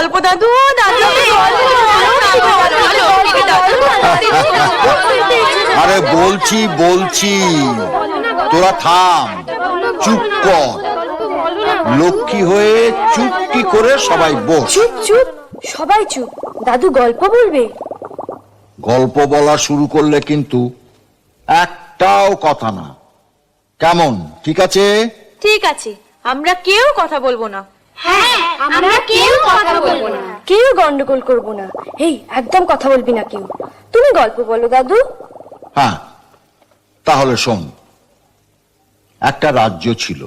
গল্প দাদু। আরে বলছি বলছি, তোরা থাম, চুপ কর। লক্ষ্মী হয়ে চুপটি করে সবাই বস। চুপ চুপ, সবাই চুপ। দাদু গল্প বলবে। গল্প বলা শুরু করলে কিন্তু একটাও কথা না, কেমন? ঠিক আছে? ঠিক আছে, আমরা কেউ কথা বলবো না। হ্যাঁ, আমরা কেউ কথা বলবো না, কেউ গন্ডগোল করবো না। এই একদম কথা বলবি না কেউ। তুমি গল্প বলো দাদু। হ্যাঁ, তাহলে শোন। একটা রাজ্য ছিল,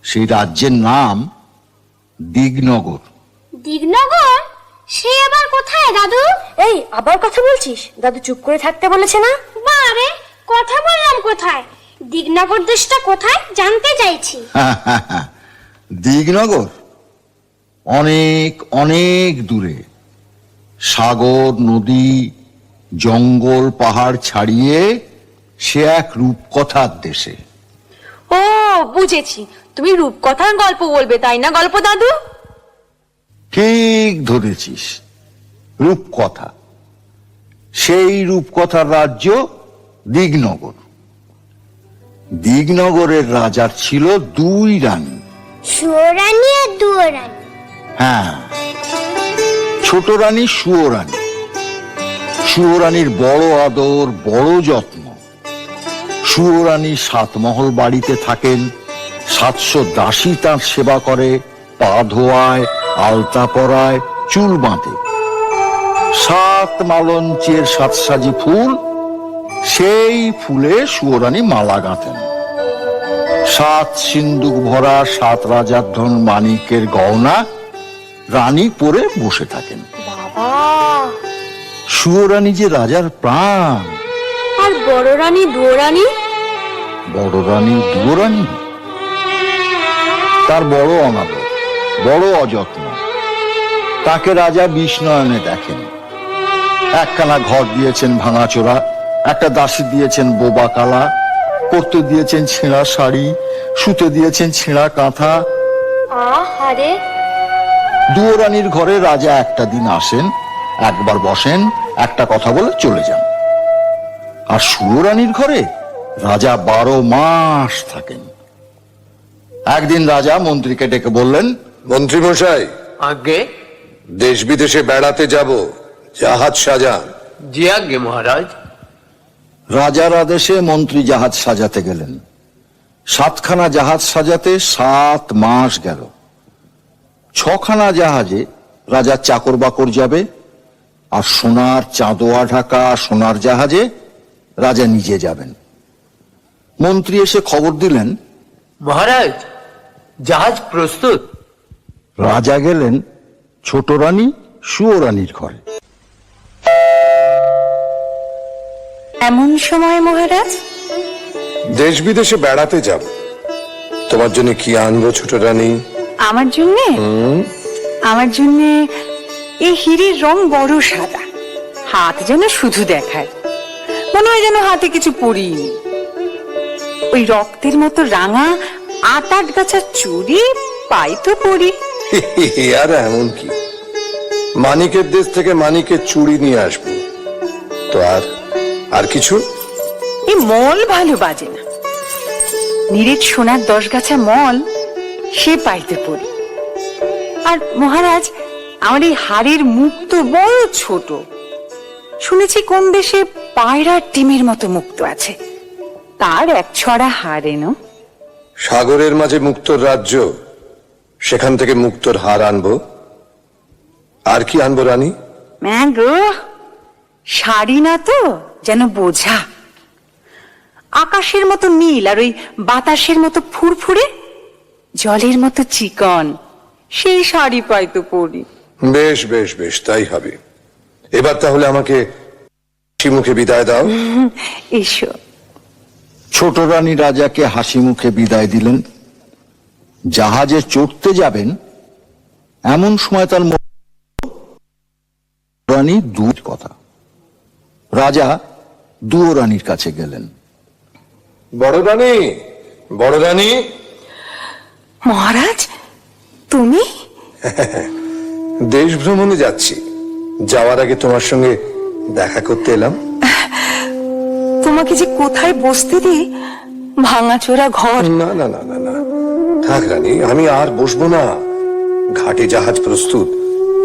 সেই রাজ্যের নাম দিগনগর। দিগনগর? সে আবার কোথায় দাদু? এই আবার কথা বলছিস? দাদু চুপ করে থাকতে বলেছে না? বারে, কথা বললাম কোথায়? দিগনগর দেশটা কোথায় জানতে চাইছি। দিগনগর অনেক অনেক দূরে, সাগর নদী জঙ্গল পাহাড় ছাড়িয়ে সে এক রূপকথার দেশে। ও বুঝেছি, তুমি রূপকথার গল্প বলবে তাই না গল্প দাদু? ঠিক ধরেছিস, রূপকথা। সেই রূপকথার রাজ্য দিগনগর। দিগনগরের রাজার ছিল দুই রানী। সুয়োরানী আর দুয়োরানী। হ্যাঁ, ছোট রানী সুয়োরানী। সুয়োরানীর বড় আদর, বড় যত্ন। সুয়োরানী 7 মহল বাড়িতে থাকেন, 700 দাসী তার সেবা করে, পা ধোয়ায়, আলতা পরায়, চুল বাঁধে। 7 মালঞ্চের 7 সাজি ফুল, সেই ফুলে সুয়োরানী মালা গাঁথেন। 7 সিন্দুক ভরা 7 রাজার ধন মানিকের গহনা রানী পরে বসে থাকেন। বাবা, সুয়োরানী যে রাজার প্রাণ। আর বড় রানী দুয়োরানী? বড় রানী দুয়োরানী তার বড় অনাদর, বড় অযত্ন। তাকে রাজা বিষ্ণয়নে দেখেন। একখানা ঘর দিয়েছেন ভাঙাচোরা, একটা দাসী দিয়েছেন বোবা কালা, পরতে দিয়েছেন ছেঁড়া শাড়ি, শুতে দিয়েছেন ছেঁড়া কাঁথা। আহারে। দুয়োরানীর ঘরে রাজা একটা দিন আসেন, একবার বসেন, একটা কথা বলে চলে যান। আর সুয়োরানীর ঘরে রাজা 12 মাস থাকেন। একদিন রাজা মন্ত্রীকে ডেকে বললেন, মন্ত্রী মশাই, আজ্ঞে। দেশ বিদেশে বেড়াতে যাব, জাহাজ সাজান। জি আজ্ঞে মহারাজ। রাজার আদেশে মন্ত্রী জাহাজ সাজাতে গেলেন। 7খানা জাহাজ সাজাতে 7 মাস গেল। 6খানা জাহাজে রাজার চাকর বাকর যাবে, আর সোনার চাঁদোয়া ঢাকা সোনার জাহাজে রাজা নিজে যাবেন। মন্ত্রী এসে খবর দিলেন, মহারাজ, জাহাজ প্রস্তুত। রাজা গেলেন ছোট রানী সুয়োরানীর ঘরে। এমন সময় মহারাজ? দেশ বিদেশে বেড়াতে যাব, তোমার জন্য কি আনবো ছোট রানী? আমার জন্যে? আমার জন্যে এই হিরের রং বড় সাদা, হাত যেন শুধু দেখায়, মনে হয় যেন হাতে কিছু পরিনি। ওই রক্তের মতো রাঙা 8 গাছার চুড়ি পাই তো পরি। আর এমন কি, মানিকের দেশ থেকে মানিকের চুড়ি নিয়ে আসবো। তো আর কিছু? এই মল ভালো বাজে না, নিরেট সোনার 10 গাছা মল সে পাইতে পড়ি। আর মহারাজ, আমার এই হাড়ের মুখ তো বড় ছোট। শুনেছি কোন দেশে পায়রার ডিমের মতো মুক্ত আছে, তার 1 ছড়া হাড় এনো। সাগরের মাঝে মুক্তোর রাজ্য, সেখান থেকে মুক্তোর হার আনবো। আর কি আনবো রানী? গো, শাড়ি না তো, যেন বোঝা। আকাশের মতো নীল আর ওই বাতাসের মতো ফুরফুরে, জলের মতো চিকন, সেই শাড়ি পাই তো পরি। বেশ বেশ বেশ, তাই হবে। এবার তাহলে আমাকে মুখে বিদায় দাও। এসো। ছোট রানী রাজাকে হাসি মুখে বিদায় দিলেন। জাহাজে চড়তে যাবেন, এমন সময় তার রানী দুই কথা। রাজা দুয়োরানীর কাছে গেলেন। বড় রানী, বড় রানী। মহারাজ, তুমি? দেশ ভ্রমণে যাচ্ছি, যাওয়ার আগে তোমার সঙ্গে দেখা করতে এলাম। তোমাকে যে কোথায় বসতে দিই, ভাঙাচোরা ঘর। না না না না না, থাক রানী, আমি আর বসবো না। ঘাটে জাহাজ প্রস্তুত,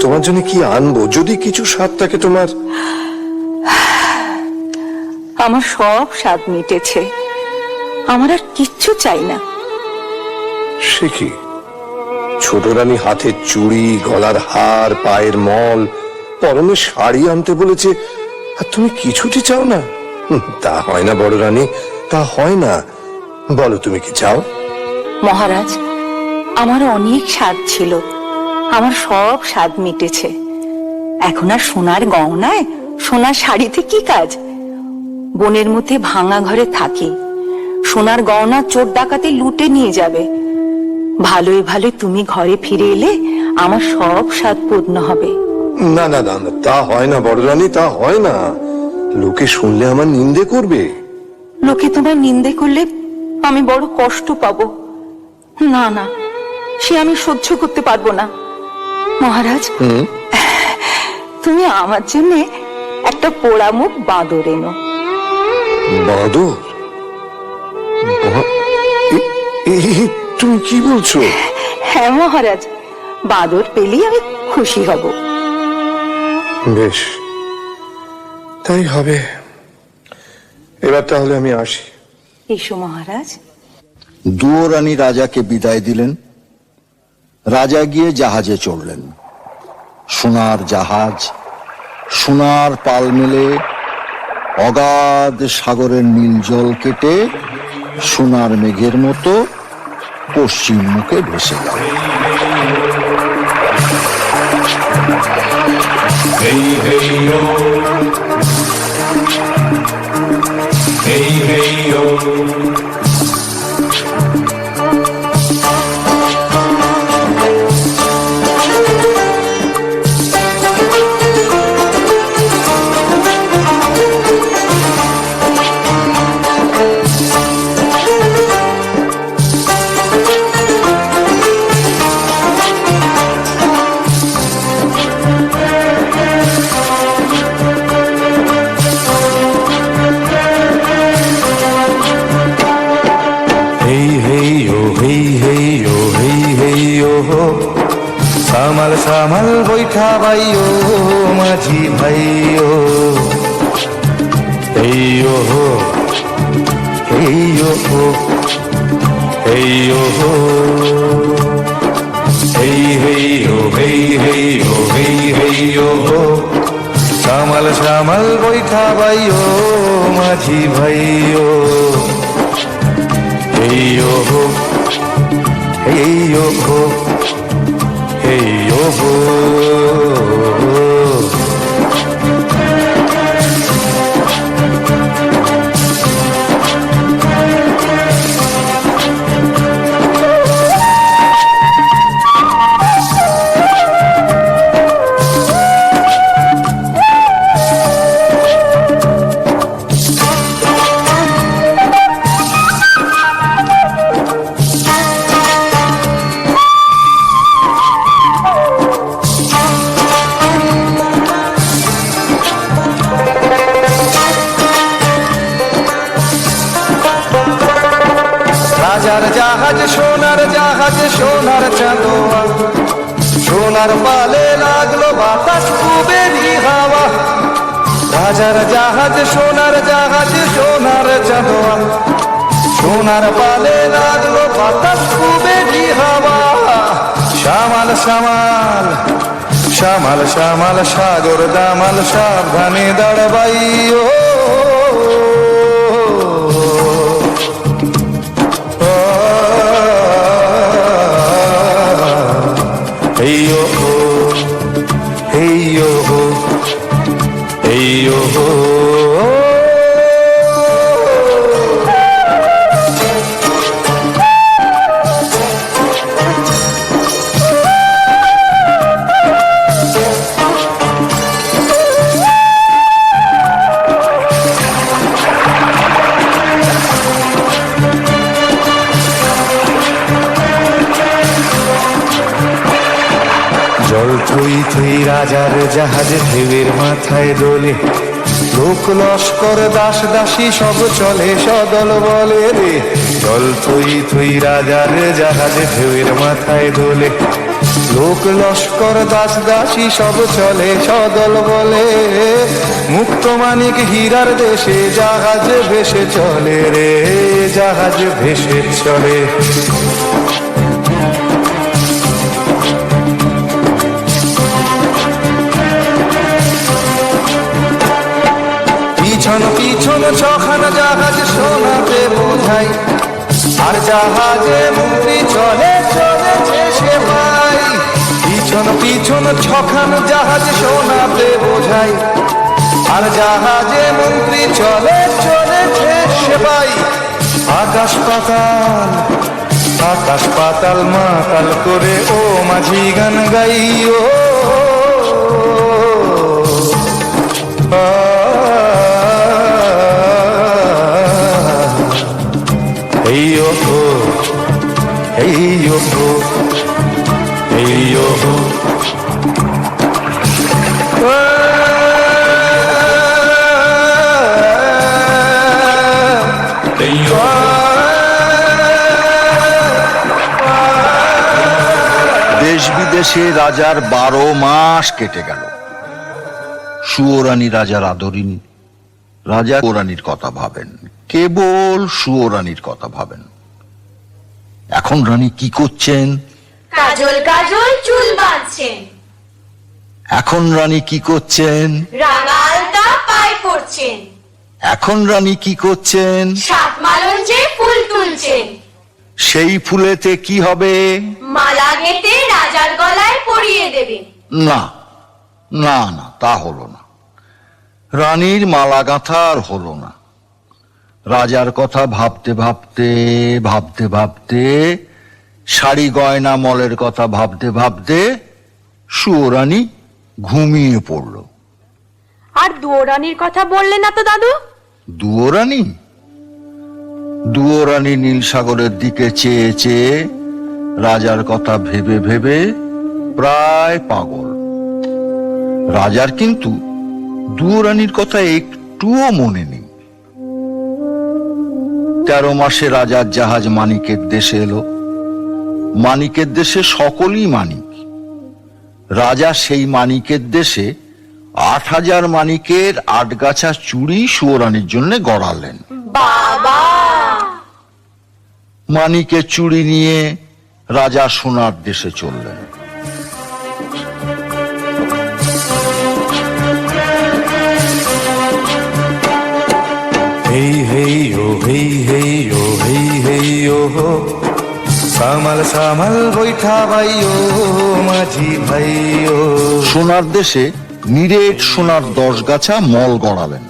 তোমার জন্য কি আনবো? যদি কিছু স্বাদ থাকে তোমার। আমার সব স্বাদ মিটেছে, আমার আর কিচ্ছু চাই না। সে কি? ছোট রানী হাতের চুড়ি, গলার হার, পায়ের মল, পরনে শাড়ি আনতে বলেছে, আর তুমি কিছুটি চাও না? তা হয় না বড় রানী, তা হয় না। বলো তুমি কি চাও? মহারাজ, আমার অনেক স্বাদ ছিল, আমার সব স্বাদ মিটেছে। এখন আর সোনার গহনায়, সোনার শাড়িতে কি কাজ? বনের মধ্যে ভাঙা ঘরে থাকি, সোনার গহনা চোর ডাকাতে লুটে নিয়ে যাবে। ভালোই ভালো তুমি ঘরে ফিরে এলে আমার সব স্বাদ পূর্ণ হবে। না না না না, তা হয় না বড় রানী, তা হয় না। লোকে শুনলে আমার নিন্দে করবে। লোকে তোমার নিন্দে করলে আমি বড় কষ্ট পাবো। না না, সে আমি সহ্য করতে পারবো না। মহারাজ, তুমি আমার জন্য একটা পোড়া মুখ বাঁদর এনো। বাঁদর? তুমি কি বলছো? হ্যাঁ মহারাজ, বাঁদর পেলেই আমি খুশি হব। বেশ, তাই হবে। এবার তাহলে আমি আসি। এসো মহারাজ। দুয়োরানী রাজাকে বিদায় দিলেন। রাজা গিয়ে জাহাজে চড়লেন। সোনার জাহাজ সোনার পাল মেলে অগাধ সাগরের নীল জল কেটে সোনার মেঘের মতো পশ্চিম মুখে ভেসে গেল। Hey hey yo, hey hey yo. সামাল সামাল বৈঠা ভাইও মাঝি ভাইও, হেইও হো হেইও হো হেইও হো, হেই হেইও হেই হেইও হেই হেইও হো, সামাল সামাল বৈঠা ভাইও মাঝি ভাইও, হেইও হো হেইও হো হেইও হো। রাজার জাহাজ সোনার জাহাজ সোনার চাঁদোয়া, সোনার পালে লাগলো বাতাস কুবেরি হাওয়া। রাজার জাহাজ সোনার জাহাজ সোনার চাঁদোয়া, সোনার পালে লাগলো বাতাস কুবেরি হাওয়া। শ্যামাল শ্যামাল শ্যামাল শ্যামাল সাগর দামাল সাবধানে দাঁড়াবাইও, হেইও হো হেইও হো হেইও হো। জল থই রাজার জাহাজ ঢেউয়ের মাথায় দোলে, লোক লস্কর দাস দাসী সব চলে সদল বলে রে। জল থই থই রাজার জাহাজ ঢেউয়ের মাথায় দোলে, লোক লস্কর দাস দাসী সব চলে সদল বলে। মুক্ত মানিক হীরার দেশে জাহাজ ভেসে চলে রে, জাহাজ ভেসে চলে। পিছন পিছন ছখানা জাহাজ সোনাতে বোঝাই, আর জাহাজে মন্ত্রী চলে চলেছে সে ভাই। পিছন পিছন ছখানা জাহাজ সোনাতে বোঝাই, আর জাহাজে মন্ত্রী চলে চলেছে সে ভাই। আকাশ পাতাল আকাশ পাতাল মাতাল করে ও মাঝি গান গাইও। Hey yo ho, hey yo ho, hey yo ho. Hey yo. দেশ বিদেশে রাজার 12 মাস কেটে গেল। সুয়োরানী রাজার আদরিনী, রাজা সুয়োরানীর কথা ভাবেন, কেবল সুয়োরানীর কথা ভাবেন। এখন রানী কি করছেন? কাজল কাজল চুল বাঁধছেন। এখন রানী কি করছেন? রাঙালতা পায় পড়ছেন। এখন রানী কি করছেন? সাত মালঞ্চে ফুল তুলছেন। সেই ফুলেতে কি হবে? মালা গেঁথে রাজার গলায় পরিয়ে দেবে। না না না, তা হলো না। রানীর মালা গাঁথা আর হলো না। রাজার কথা ভাবতে ভাবতে ভাবতে ভাবতে, শাড়ি গয়না মলের কথা ভাবতে ভাবতে সুয়োরানী ঘুমিয়ে পড়ল। আর দুয়োরানীর কথা বললে না তো দাদু? দুয়োরানী? দুয়োরানী নীল সাগরের দিকে চেয়ে চেয়ে রাজার কথা ভেবে ভেবে প্রায় পাগল। রাজার কিন্তু দুয়োরানীর কথা একটুও মনে নেই। 13 মাসে রাজার জাহাজ মানিকের দেশে এলো। মানিকের দেশে সকলেই মানিক। রাজা সেই মানিকের দেশে 8000 মানিকের 8 গাছা চুড়ি সুয়োরানীর জন্য গড়ালেন। বাবা! মানিকের চুড়ি নিয়ে রাজা সোনার দেশে চললেন। Hey hey yo, hey hey yo, hey hey yo ho. সামাল সামাল বৈঠা ভাইও মাঝি ভাইও। সোনার দেশে নিরেট সোনার 10 গাছা মল গড়ালেন।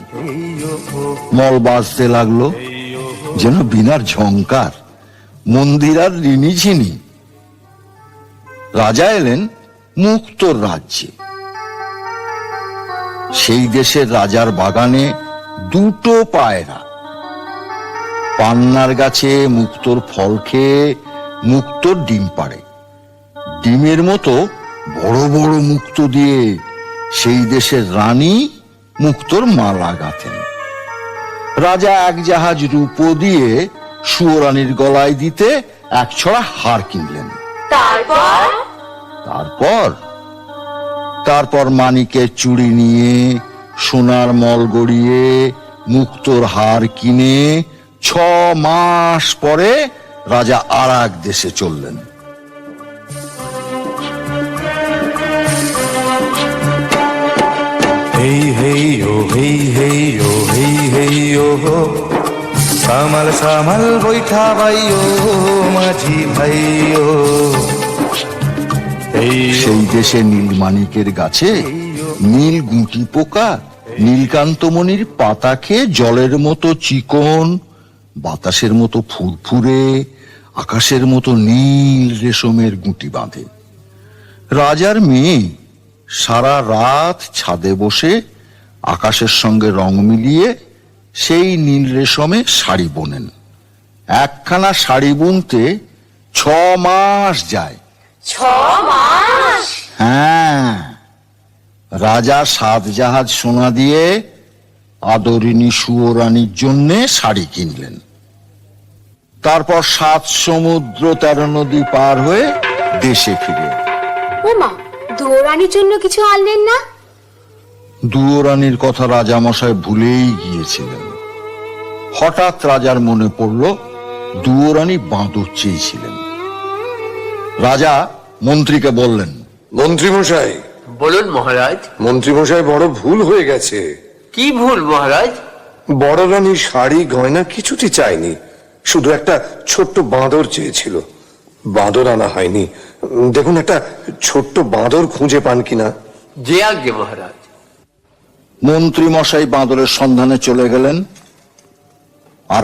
মল বাজতে লাগলো যেন বিনার ঝংকার, মন্দির আর রিনিঝিনি। রাজা এলেন মুক্তোর রাজ্যে। সেই দেশের রাজার বাগানে 2টো পায়রা। পান্নার গাছে মুক্তোর ফল খেয়ে মুক্তোর ডিম পাড়ে। ডিমের মতো বড় বড় মুক্তো দিয়ে সেই দেশের রানী মুক্তোর মালা গাঁথেন। রাজা 1 জাহাজ রূপো দিয়ে সুয়োরানীর গলায় দিতে 1 ছড়া হার কিনলেন। তারপর মানিকের চুড়ি নিয়ে সোনার মল গড়িয়ে মুক্তোর হার কিনে 6 মাস পরে রাজা আর এক দেশে চললেন। Hey hey yo, hey hey yo, hey hey yo ho. সামাল সামাল বৈঠা ভাইও মাঝি ভাইও। সেই দেশে নীলমাণিকের গাছে নীল গুঁটি পোকা নীলকান্তমণির পাতা খেয়ে জলের মতো চিকন, বাতাসের মতো ফুরফুরে, আকাশের মতো নীল রেশমের গুঁটি বাঁধে। রাজার মেয়ে সারা রাত ছাদে বসে আকাশের সঙ্গে রং মিলিয়ে সেই নীল রেশমে শাড়ি বোনেন। একখানা শাড়ি বুনতে 6 মাস যায়। 6 মাস? হ্যাঁ, রাজা 7 জাহাজ সোনা দিয়ে আদরিনী সুয়োরানীর জন্য শাড়ি কিনলেন। তারপর 7 সমুদ্র 13 নদী পার হয়ে দেশে ফিরে এলেন। ওমা, দৌড়ানির জন্য কিছু আনলেন না? দুয়োরানীর কথা রাজামশাই ভুলেই গিয়েছিলেন। হঠাৎ রাজার মনে পড়ল দুয়োরানী বাঁদর চেয়েছিলেন। রাজা মন্ত্রীকে বললেন, মন্ত্রীমশাই, বলুন মহারাজ। মন্ত্রীমশাই, বড় ভুল হয়ে গেছে। কি ভুল মহারাজ? বড় রানী শাড়ি গয়না কিছুটি চায়নি, শুধু একটা ছোট্ট বাঁদর চেয়েছিল। বাঁদর আনা হয়নি। দেখুন, একটা ছোট্ট বাঁদর খুঁজে পান কিনা। যে আজ্ঞে মহারাজ। মন্ত্রী মশাই বাঁদরের সন্ধানে চলে গেলেন। আর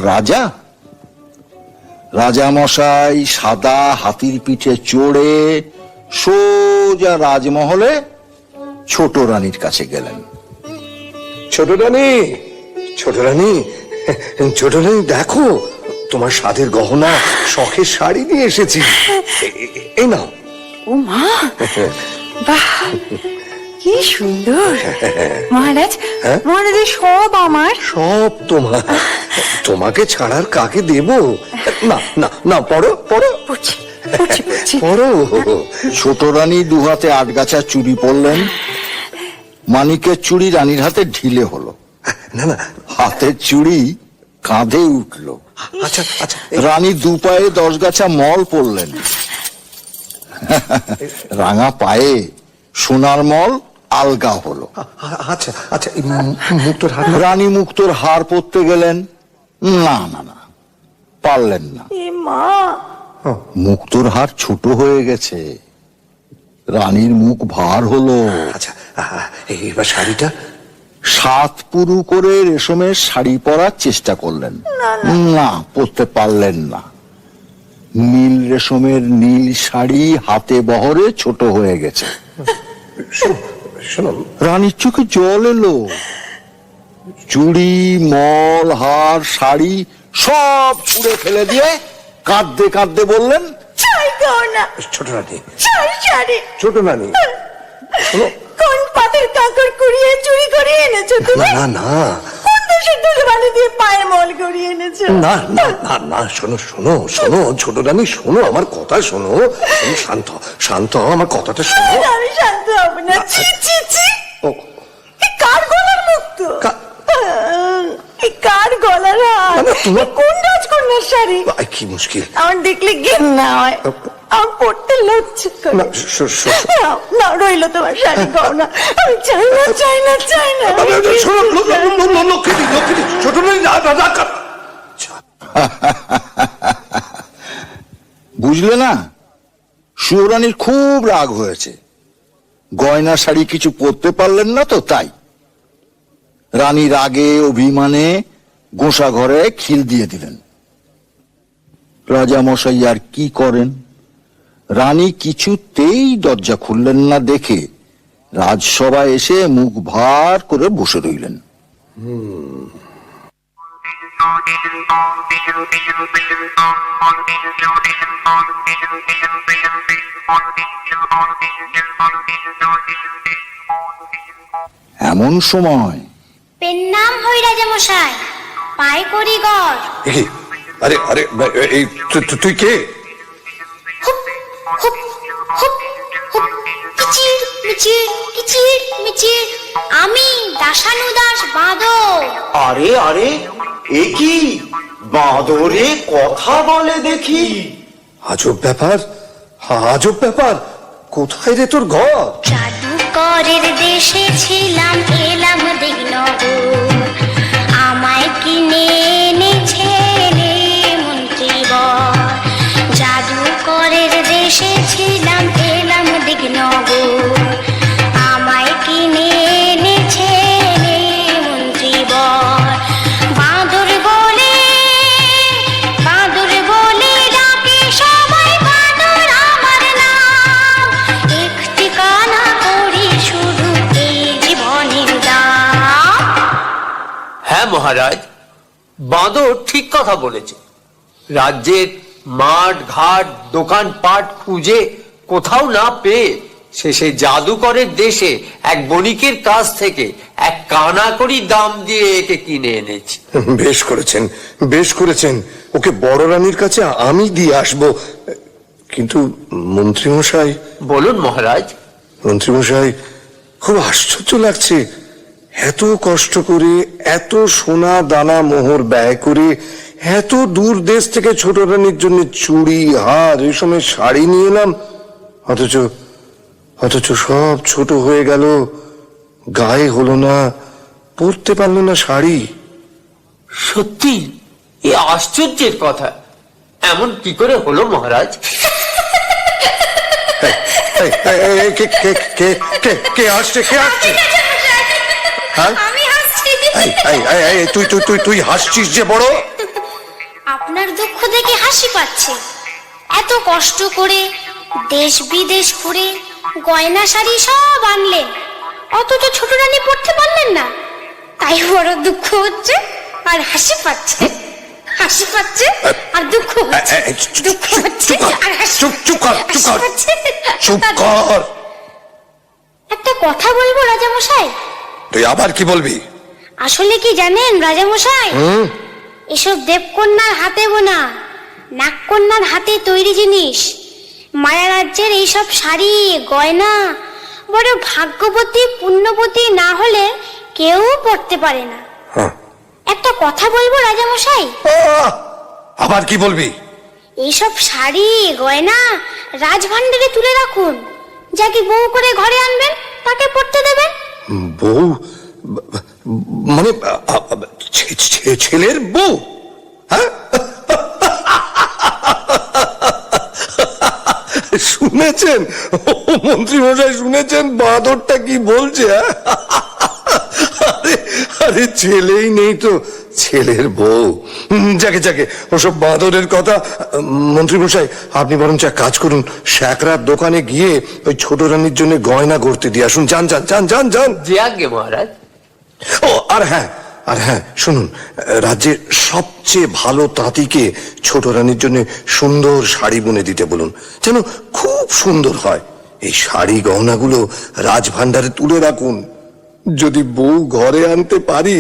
রাজামশাই সাদা হাতির পিঠে চড়ে সোজা রাজমহলে ছোট রানীর কাছে গেলেন। ছোট রানী, ছোট রানী, ছোট রানী, দেখো তোমার স্বাদের গহনা, শখের শাড়ি নিয়ে এসেছি। এই নাও। ও মা, বাহ, কি সুন্দর! মহারাজ, মহারাজের সব আমার। সব তোমার। তোমাকে ছাড়ার কাকে দেব? না না না, পড়ো পড়ো পড়ছি, পড়ছি, পড়ছি। পড়ো। ছোট রানী 2 হাতে 8 গাছা চুড়ি পরলেন। মানিকের চুড়ি রানীর হাতে ঢিলে হলো। না না, হাতের চুড়ি কাঁধে উঠল। আচ্ছা আচ্ছা, রানী 2 পায়ে 10 গাছা মল পরলেন। রাঙা পায়ে সোনার মল আলগা হলো। আচ্ছা আচ্ছা, মুক্তোর হাত। রানী মুক্তোর হার পরতে গেলেন। না না না, পারলেন না। মুক্তোর হার ছোট হয়ে গেছে। রানীর মুখ ভার হলো। আচ্ছা, এবার শাড়িটা। 7 পুরু করে রেশমের শাড়ি পরার চেষ্টা করলেন। না, পরতে পারলেন না। নীল রেশমের নীল শাড়ি হাতে বহরে ছোট হয়ে গেছে। শোনো, রানীর চোখে জল এলো। চুড়ি, মল, হার, শাড়ি সব ছুঁড়ে ফেলে দিয়ে কাঁদতে কাঁদতে বললেন, চাই গহনা, ছোট রানী, চাই শাড়ি। ছোট রানী, শোনো। কোন পাতের কাঁকড় কুড়িয়ে চুরি করে এনেছো তুমি? না না কোন দেশের ধুলোবালি দিয়ে পায়ে মল করিয়ে এনেছো? না না না না, শোনো শোনো শোনো, ছোট রানী শোনো, আমার কথা শোনো। তুমি শান্ত শান্ত, আমার কথাটা শোনো। আমি শান্ত হব না। ছি ছি ছি, ও, এ কার গলার মুক্ত? কা- এ কার গলার হার? না, তোমার- এ কোন রাজকন্যার শাড়ি? আই, কি মুশকিল। আমার দেখলে ঘেন্না হয়, আমার পড়তে লজ্জা করে। না, নাও, নাও, রইলো তোমার শাড়ি গহনা। আমি চাই না, চাই না, চাই না। শোনো, লক্ষ্মী, ছোট রানী, বুঝলে না? সুয়োরানীর খুব রাগ হয়েছে। গয়না শাড়ি কিছু পরতে পারলেন না তো, তাই। রানী রাগে অভিমানে গোসা ঘরে খিল দিয়ে দিলেন। রাজামশাই আর কি করেন? রানী কিছুতেই দরজা খুললেন না দেখে রাজসভায় এসে মুখ ভার করে বসে রইলেন। এমন সময় পেন নাম হই রাজামশাই, পায় করি গড়। আরে আরে, এই তুই কে? হুপ হুপ হুপ হুপ, কিচির মিচির, কিচির মিচির, আমি দাসানুদাস বাঁদর। আরে আরে, এ কি বাঁদরে কথা বলে দেখি? আজব ব্যাপার, আজব ব্যাপার। কোথায় রে তোর ঘর? জাদুকরের দেশে ছিলাম, এলাম দিগনগর। আমায় কিনে এনেছে রে মন্ত্রীবর। জাদুকরের দেশে ছিলাম, এলাম দিগনগর। আমায় কিনে এনেছে রে মন্ত্রীবর। বাঁদর বলে, বাঁদর বলে ডাকে সবাই, বাঁদর আমার নাম। একটি কানা করি শুধু এই জীবনের দাম। হ্যাঁ মহারাজ, বাঁদর ঠিক কথা বলেছে। রাজ্যের মাঠ ঘাট দোকানপাট খুঁজে কোথাও না পেয়ে সে সেই জাদুকরের দেশে এক বণিকের কাছ থেকে এক কানাকড়ি দাম দিয়ে একে কিনে এনেছি। বেশ করেছেন, বেশ করেছেন। ওকে বড় রানীর কাছে আমি দিয়ে আসবো। কিন্তু মন্ত্রীমশাই। বলুন মহারাজ। মন্ত্রীমশাই, খুব আশ্চর্য লাগছে। এত কষ্ট করে, এত সোনা দানা মোহর ব্যয় করে, এত দূর দেশ থেকে ছোট রানীর জন্য চুড়ি, হার, রেশমের শাড়ি নিয়ে এলাম, অথচ সব ছোট হয়ে গেল, গায়ে হলো না, পরতে পারলো না শাড়ি। সত্যি এ আশ্চর্যের কথা। এমন কি করে হলো মহারাজ? এই, এই, এই, এই, কে আসছে? হ্যাঁ? তুই হাসছিস যে বড়? আপনার দুঃখ দেখে হাসি পাচ্ছে। এত কষ্ট করে দেশ বিদেশ ঘুরে গয়না শাড়ি সব আনলেন, অথচ ছোট রানী পড়তে পারলেন না, তাই বড় দুঃখ হচ্ছে আর হাসি পাচ্ছে। হাসি পাচ্ছে আর দুঃখ হচ্ছে, দুঃখ হচ্ছে আর হাসি পাচ্ছে। চুপ কর। একটা কথা বলবো রাজামশাই? তুই আবার কি বলবি? আসলে কি জানেন রাজামশাই, এসব দেবকন্যার হাতে বোনা, নাগকন্যার হাতে তৈরি জিনিস, মায়া রাজ্যের এইসব শাড়ি গয়না বড় ভাগ্যবতী পুণ্যবতী না হলে কেউ পড়তে পারে না। একটা কথা বলবো রাজামশাই? আবার কি বলবি? এইসব শাড়ি গয়না রাজভাণ্ডারে তুলে রাখুন, যাকে বউ করে ঘরে আনবেন তাকে পড়তে দেবেন। বউ মানে ছেলের বউ? হ্যাঁ, শুনেছেন মন্ত্রী মশাই, শুনেছেন বাঁদরটা কি বলছে? আরে ছেলেই নেই তো, ছেলের বউ। যাকে ওসব বাঁদরের কথা। মন্ত্রী মশাই, আপনি বরঞ্চ এক কাজ করুন, শ্যাকরার দোকানে গিয়ে ওই ছোট রানীর জন্য গয়না গড়তে দিয়ে আসুন। যান। যে আজ্ঞে মহারাজ। ও আর হ্যাঁ, শুনুন, রাজ্যের সবচেয়ে ভালো তাঁতিকে ছোট রানীর জন্য সুন্দর শাড়ি বুনে দিতে বলুন, যেন খুব সুন্দর হয়। এই শাড়ি গহনাগুলো রাজভাণ্ডারে তুলে রাখুন। যদি বউ ঘরে আনতে পারি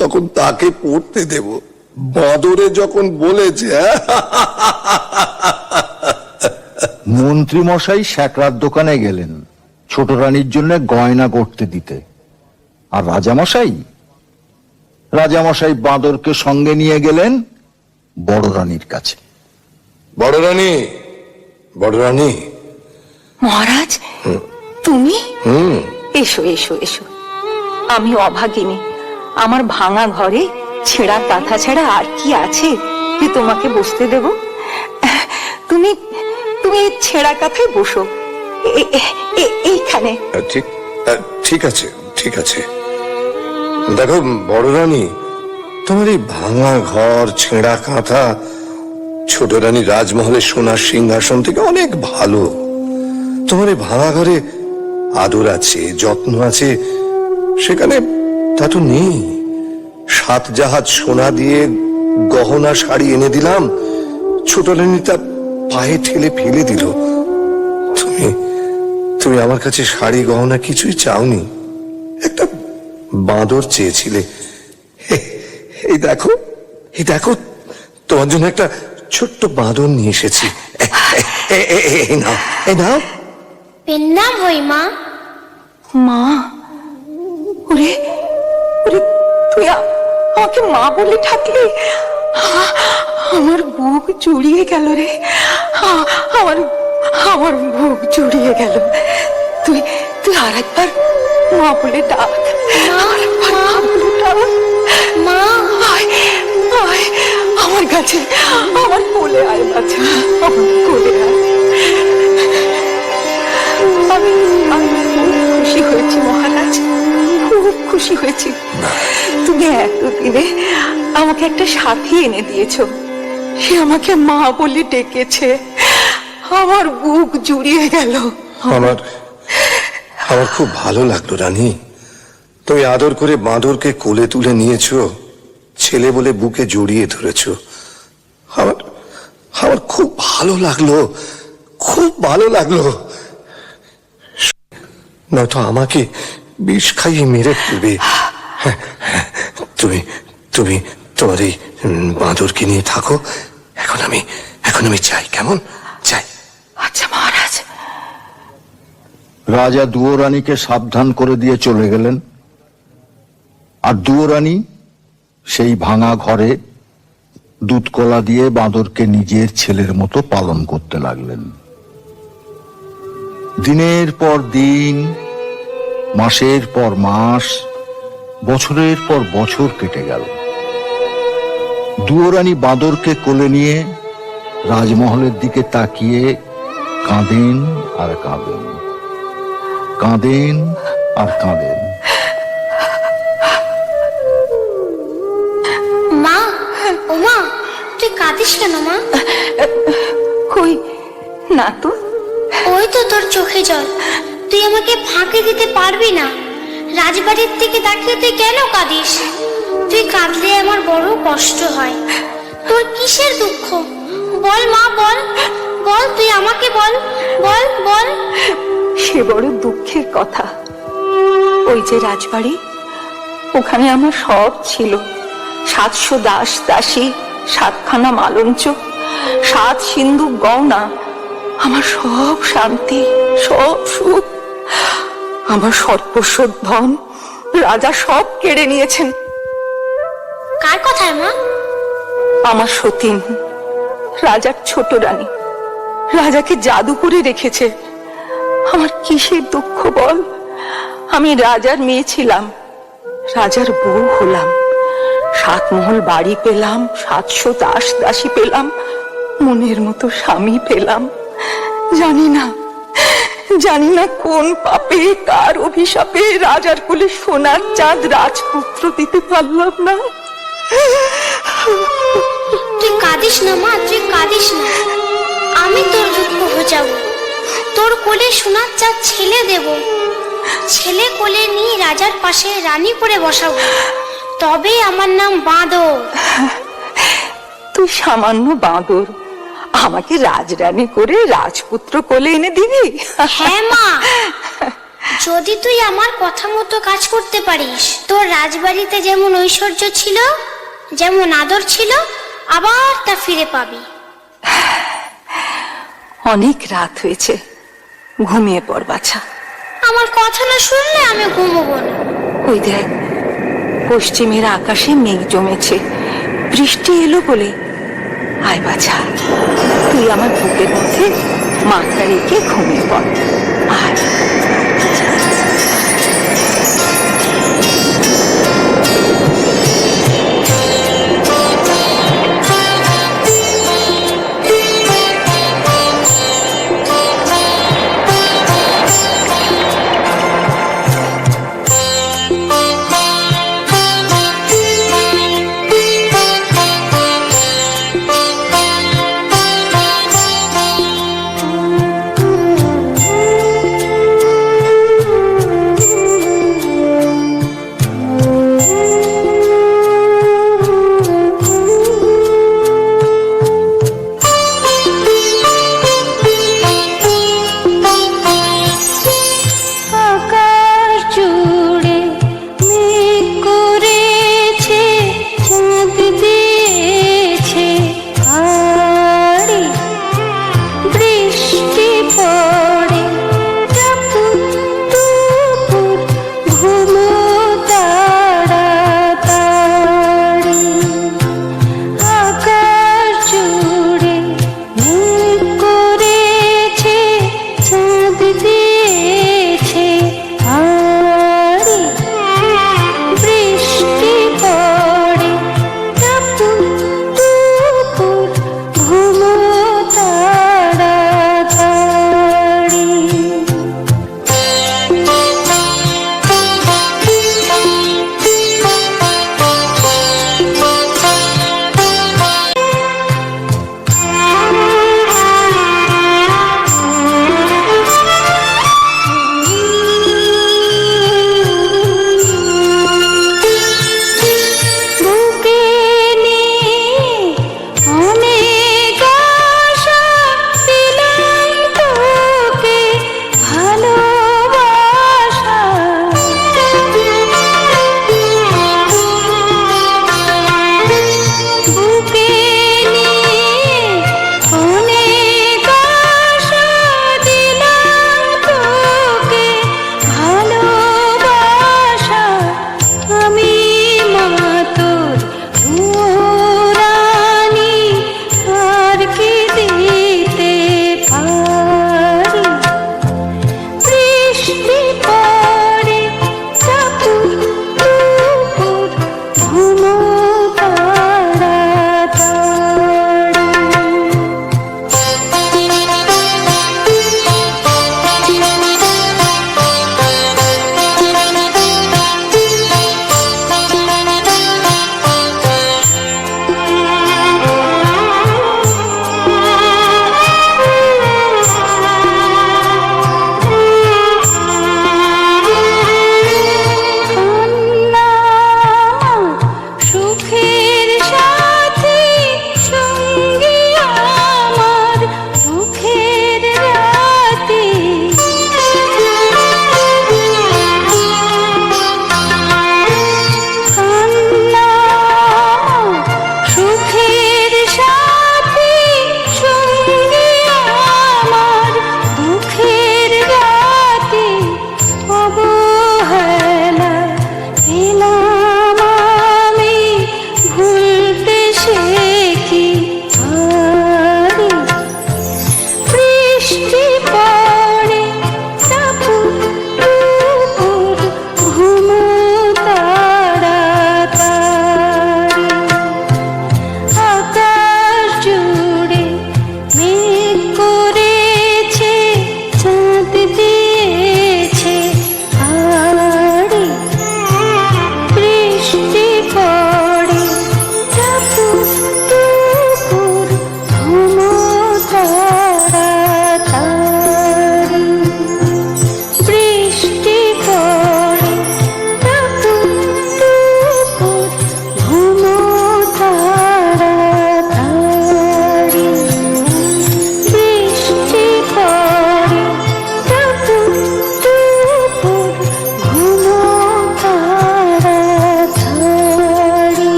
তখন তাকে পড়তে দেব। বাঁদরে যখন বলেছে। মন্ত্রী মশাই শ্যাকরার দোকানে গেলেন ছোট রানীর জন্য গয়না গড়তে দিতে, আর রাজামশাই বাঁদরকে সঙ্গে নিয়ে গেলেন বড় রানীর কাছে। বড় রানী। মহারাজ, তুমি? এসো। আমি অভাগিনী। আমার ভাঙা ঘরে ছেঁড়া কাঁথা ছাড়া আর কি আছে যে তোমাকে বসতে দেব? তুমি এই ছেঁড়া কাঁথায় বসো, এইখানে। ঠিক আছে। দেখো বড় রানী, তোমার এই ভাঙা ঘর, ছেঁড়া কাঁথা ছোট রানী রাজমহলের সোনার সিংহাসন থেকে অনেক ভালো। তোমার এই ভাঙা ঘরে আদর আছে, যত্ন আছে, সেখানে তা তো নেই। 7 জাহাজ সোনা দিয়ে গহনা শাড়ি এনে দিলাম, ছোট রানী তা পায়ে ঠেলে ফেলে দিল। তুমি আমার কাছে শাড়ি গহনা কিছুই চাওনি, একটা বাঁদর চেয়েছিলে। এই দেখো তোমার জন্য একটা ছোট্ট বাঁদর নিয়ে এসেছি। এই নাও। পেন নাম হই মা। মা? ওরে তুই আমাকে মা বলে ডাকলি? আমার বুক জুড়িয়ে গেল রে, আমার বুক জুড়িয়ে গেল। তুই আরেকবার মা বলে ডাক। মা, আয় আমার কাছে, আমার কোলে আয় বাছা, আমার কোলে আয়। আমি খুব খুশি হয়েছি মহারাজ, খুব খুশি হয়েছি। তুমি এতদিনে আমাকে একটা সাথী এনে দিয়েছ, সে আমাকে মা বলে ডেকেছে। আমার বুক জুড়িয়ে গেল। আমার খুব ভালো লাগলো রানী। তুমি আদর করে বাঁদরকে কোলে তুলে নিয়েছো, ছেলে বলে বুকে জড়িয়ে ধরেছো। আমার খুব ভালো লাগলো। নয়তো আমাকে বিষ খাইয়ে মেরে ফেলবে। তুমি তুমি তোমার এই বাঁদরকে নিয়ে থাকো। এখন আমি চাই, কেমন চাই। আচ্ছা মহারাজ। রাজা দুয়োরানীকে সাবধান করে দিয়ে চলে গেলেন। আর দুয়োরানী সেই ভাঙা ঘরে দুধ কলা দিয়ে বাঁদরকে নিজের ছেলের মতো পালন করতে লাগলেন। দিনের পর দিন, মাসের পর মাস, বছরের পর বছর কেটে গেল। দুয়োরানী বাঁদরকে কোলে নিয়ে রাজমহলের দিকে তাকিয়ে কাঁদেন আর কাঁদেন, কাঁদেন আর কাঁদেন। মা, ও মা, তুই কাঁদিস কেন মা? কই না তো। ওই তো তোর চোখে জল। তুই আমাকে ফাঁকি দিতে পারবি না। রাজবাড়ির থেকে তাকিয়ে তুই কেন কাঁদিস? তুই কাঁদলে আমার বড় কষ্ট হয়। তোর কিসের দুঃখ? বল মা, বল বল, তুই আমাকে বল, বল বল। সে বড় দুঃখের কথা। ওই যে রাজবাড়ি, ওখানে আমার সব ছিল। 700 দাস দাসী, 7খানা মালঞ্চ, 7 সিন্ধুক গয়না। আমার সব শান্তি, সব সুখ, আমার সর্বস্ব ধন রাজা সব কেড়ে নিয়েছেন। কার কথায় মা? আমার সতীন, রাজার ছোট রানী, রাজাকে জাদু করে রেখেছে। আমার কিসের দুঃখ বল? আমি রাজার মেয়ে ছিলাম, রাজার বউ হলাম, 7 মহল বাড়ি পেলাম, 700 দাস দাসী পেলাম, মনের মতো স্বামী পেলাম। জানি না কোন পাপে, কার অভিশাপে রাজার কোলে সোনার চাঁদ রাজপুত্র দিতে পারলাম না। তুই কাঁদিস না মা, তুই কাঁদিস না। আমি তোর দুঃখ ঘোচাবো। তোর কোলে সোনার চাঁদ ছেলে দেব। ছেলে কোলে নিয়ে রাজার পাশে রানী করে বসাবো। তবে আমার নাম বাঁদর। তুই সামান্য বাঁদর, আমাকে রাজরানী করে রাজপুত্র কোলে এনে দিবি? হ্যাঁ মা, যদি তুই আমার কথা মতো কাজ করতে পারিস। তোর রাজবাড়িতে যেমন ঐশ্বর্য ছিল, যেমন আদর ছিল, আবার তা ফিরে পাবি। অনেক রাত হয়েছে, ঘুমিয়ে পড় বাছা। আমার কথা না শুনলে আমি ঘুমোবো না। ওই দেখ, পশ্চিমের আকাশে মেঘ জমেছে, বৃষ্টি এলো বলে। আয় বাছা, তুই আমার বুকের মধ্যে মাথা রেখে ঘুমিয়ে পড়। আয়।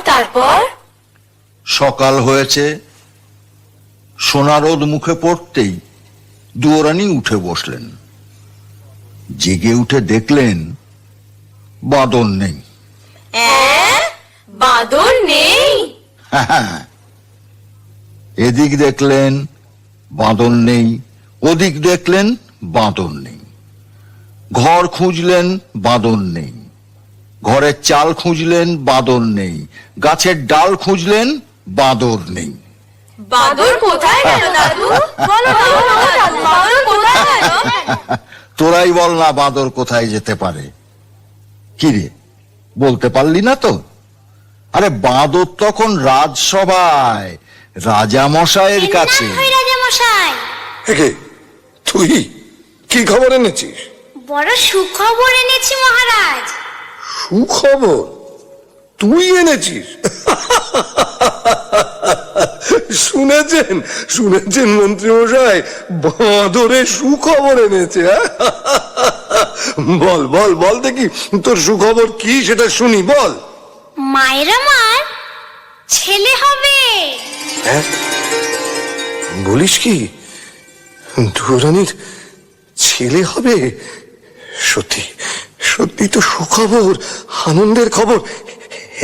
তারপর সকাল হয়েছে, সোনারোদ মুখে পড়তেই দুয়োরানী উঠে বসলেন। জেগে উঠে দেখলেন বাঁদর নেই। বাঁদর নেই? হ্যাঁ, এদিক দেখলেন বাঁদর নেই, ওদিক দেখলেন বাঁদর নেই। ঘর খুঁজলেন বাঁদর নেই, ঘরের চাল খুঁজলেন বাঁদর নেই, গাছের ডাল খুঁজলেন বাঁদর নেই। বাঁদর কোথায় গেল দাদু? বলো না, বাঁদর কোথায় গেল? তোরাই বল না বাঁদর কোথায় যেতে পারে। কি রে, বলতে পারলি না তো? আরে বাঁদর তখন রাজসভায় রাজা মশাইয়ের কাছে। রাজা মশাই, একে তুই কি খবর এনেছিস? বড় সুখবর এনেছি মহারাজ। সুখবর তুই এনেছিস? শুনেছেন শুনেছেন মন্ত্রী মশাই, বাঁদরের সুখবর এনেছে। হ্যাঁ? বল বল বল দেখি, তোর সুখবর কি সেটা শুনি, বল। মায়ের আমার ছেলে হবে। হ্যাঁ, বলিস কি? দুরানির ছেলে হবে? সত্যি সত্যি তো সুখবর, আনন্দের খবর।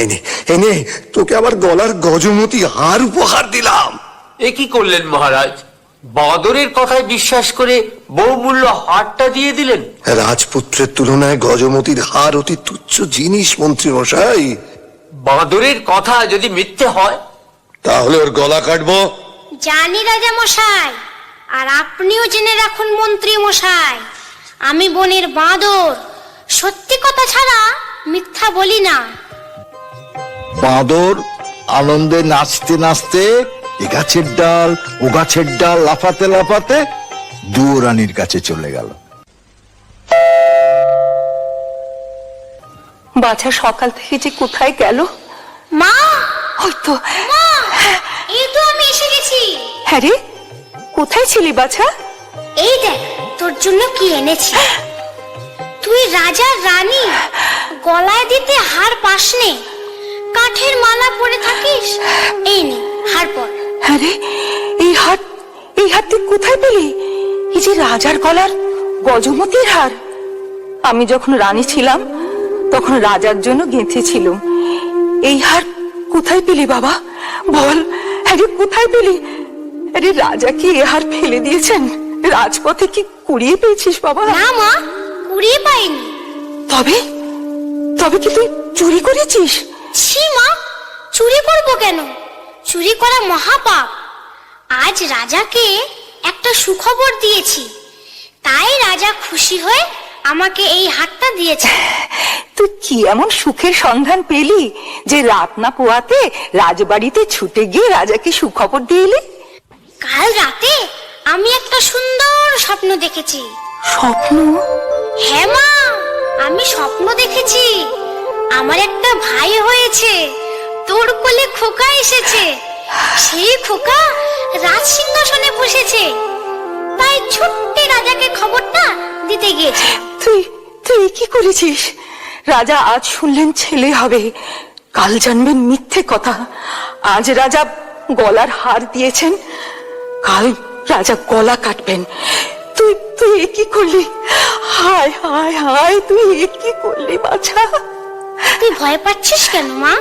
এনে এনে তোকে আবার গলার গজমতি হার উপহার দিলাম। এ কি করলেন মহারাজ? বাঁদরের কথায় বিশ্বাস করে বহুমূল্য হারটা দিয়ে দিলেন। রাজপুত্রের তুলনায় গজমতির হার অতি তুচ্ছ জিনিস মন্ত্রী মশাই। বাঁদরের কথা যদি মিথ্যে হয় তাহলে ওর গলা কাটবো। জানি রাজা মশাই, আর আপনিও জেনে রাখুন মন্ত্রী মশাই, আমি বনের বাঁদর, সত্যি কথা ছাড়া মিথ্যা বলি না। বাঁদর আনন্দে নাচতে নাচতে এ গাছের ডাল ও গাছের ডাল লাফাতে লাফাতে দুয়োরানীর কাছে চলে গেল। বাছা সকাল থেকে যে কোথায় গেল? মা, হয়তো। মা, এই তো আমি এসে গেছি। হ্যাঁ রে, কোথায় ছিলি বাছা? এই দেখ তোর জন্য কি এনেছি। তুই রাজা রানী, গলায় দিতে হার পাসনে, কাঠের মালা পরে থাকিস। এই নে হার পর। হ্যাঁ রে, এই হার তুই কোথায় পেলি? এই যে রাজার গলার গজমতির হার। আমি যখন রানী ছিলাম তখন রাজার জন্য গেঁথেছিলাম। এই হার কোথায় পেলি বাবা? বল, আরে কোথায় পেলি? আরে রাজা কি এ হার ফেলে দিয়েছেন? রাজপথে কি কুড়িয়ে পেয়েছিস বাবা? না মা, কুড়িয়ে পাইনি। তবে তবে কি তুই চুরি করেছিস? ছি মা, চুরি করব কেন? চুরি করা মহাপাপ। আজ রাজাকে একটা সুখবর দিয়েছি, তাই রাজা খুশি হয়ে আমাকে এই হারটা দিয়েছে। তুই কি এমন সুখের সন্ধান পেলি যে রাত না পোয়াতে রাজবাড়িতে ছুটে গিয়ে রাজাকে সুখবর দিয়ে এলি? কাল রাতে আমি একটা সুন্দর স্বপ্ন দেখেছি। স্বপ্ন? হ্যাঁ মা, আমি স্বপ্ন দেখেছি আমার একটা ভাই হয়েছে, তোর কোলে খোকা এসেছে, সেই খোকা রাজ সিংহাসনে বসেছে। তাই ছুট্টে রাজাকে খবরটা দিতে গিয়েছে। তুই তুই কি করেছিস? রাজা আজ শুনলেন ছেলে হবে, কাল জানবেন মিথ্যে কথা। আজ রাজা গলার হার দিয়েছেন, কাল রাজা গলা কাটবেন। তুই তুই এ কি করলি? হায় হায় হায়, তুই এ কি করলি বাছা? তুই ভয় পাচ্ছিস কেন মা?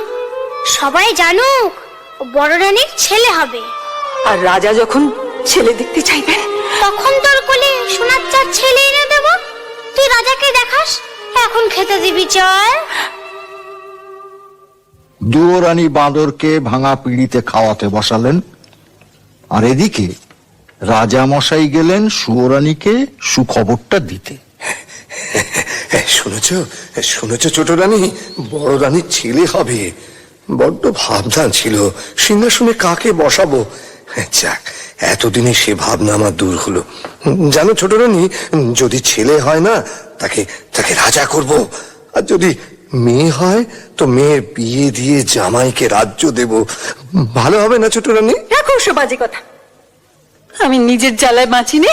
সবাই জানুক ও বড় রানীর ছেলে হবে। আর রাজা যখন ছেলে দেখতে চাইবেন তখন তোর কোলে সোনার চার ছেলে এনে দেব। তুই রাজাকে দেখাস, এখন খেতে দিবি চল। দুয়োরানী বাঁদরকে ভাঙা পিঁড়িতে খাওয়াতে বসালেন, আর এদিকে রাজা মশাই গেলেন সুয়োরানীকে সুখবরটা দিতে। শুনেছ শুনেছ ছোট রানী, বড় রানীর ছেলে হবে। বড্ড ভাবনা ছিল সিংহাসনে কাকে বসাবো। যাক, এতদিনে সে ভাবনা আমার দূর হলো। জানো ছোট রানী, যদি ছেলে হয় না তাকে তাকে রাজা করব, আর যদি মেয়ে হয় তো মেয়ের বিয়ে দিয়ে জামাইকে রাজ্য দেব। ভালো হবে না ছোট রানী? রাখো সব বাজে কথা। আমি নিজের জ্বালায় বাঁচি নে,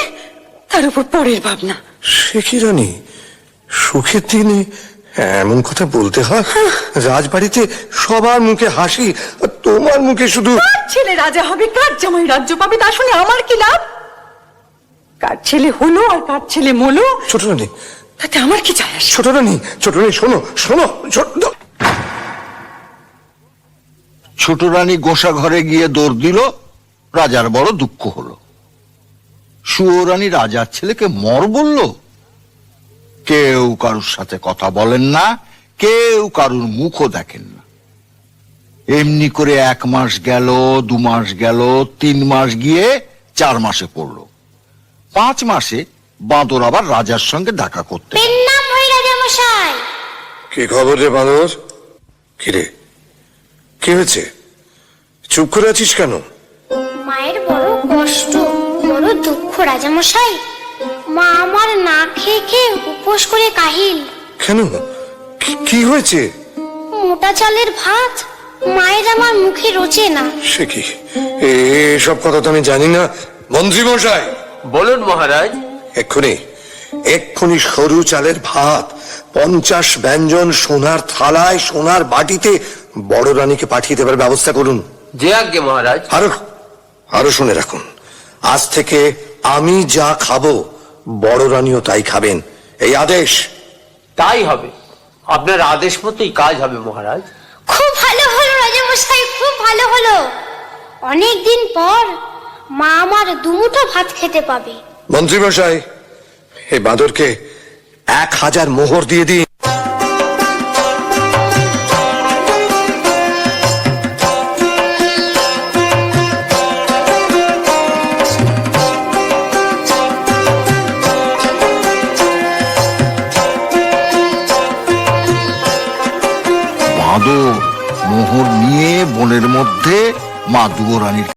তার উপর পরের ভাবনা। সে কি রানী, সুখের দিনে এমন কথা বলতে হয়? রাজবাড়িতে সবার মুখে হাসি, আর তোমার মুখে শুধু কার ছেলে রাজা হবে, কার জামাই রাজ্য পাবে, তা শুনে আমার কি লাভ? কার ছেলে হলো আর কার ছেলে মলো, ছোট রানী, তাতে আমার কি যায় আসে? ছোট রানী, শোনো শোনো, ছোট রানী গোসা ঘরে গিয়ে দৌড় দিল, রাজার বড় দুঃখ হলো। সুয়োরানী রাজার ছেলেকে মর বলল। কেউ কারুর সাথে কথা বলেন না, কেউ কারুর মুখও দেখেন না। এমনি করে 1 মাস গেল, 2 মাস গেল, 3 মাস গিয়ে 4 মাসে পড়লো। 5 মাসে বাঁদর আবার রাজার সঙ্গে দেখা করতে পেন নাম হই রাজামশাই। কি খবর রে বাঁদর? কিরে, কি হয়েছে? চুপ করে আছিস কেন? মায়ের বড় কষ্ট, বড় দুঃখ রাজামশাই। মা আমার না খেয়ে খেয়ে উপোস করে কাহিল। কেন, কি হয়েছে? মোটা চালের ভাত মায়ের আমার মুখে রোচে না। সে কি, এসব কথা তো আমি জানি না। মন্ত্রী মশাই, বলুন মহারাজ। এক্ষুনি সরু চালের ভাত 50 ব্যঞ্জন সোনার থালায় সোনার বাটিতে বড় রানীকে পাঠিয়ে দেবার ব্যবস্থা করুন। যে আজ্ঞে মহারাজ। আরো শুনে রাখুন, আজ থেকে আমি যা খাবো বড় রানীও তাই খাবেন, এই আদেশ। তাই হবে, আপনার আদেশ মতোই কাজ হবে মহারাজ। খুব ভালো হলো রাজামশাই, খুব ভালো হলো। অনেকদিন পর মা আমার দুমুঠো ভাত খেতে পাবে। মন্ত্রী মশাই, এই বাঁদরকে 1000 মোহর দিয়ে দিন। বাঁদর মোহর নিয়ে বনের মধ্যে মা দুয়োরানীর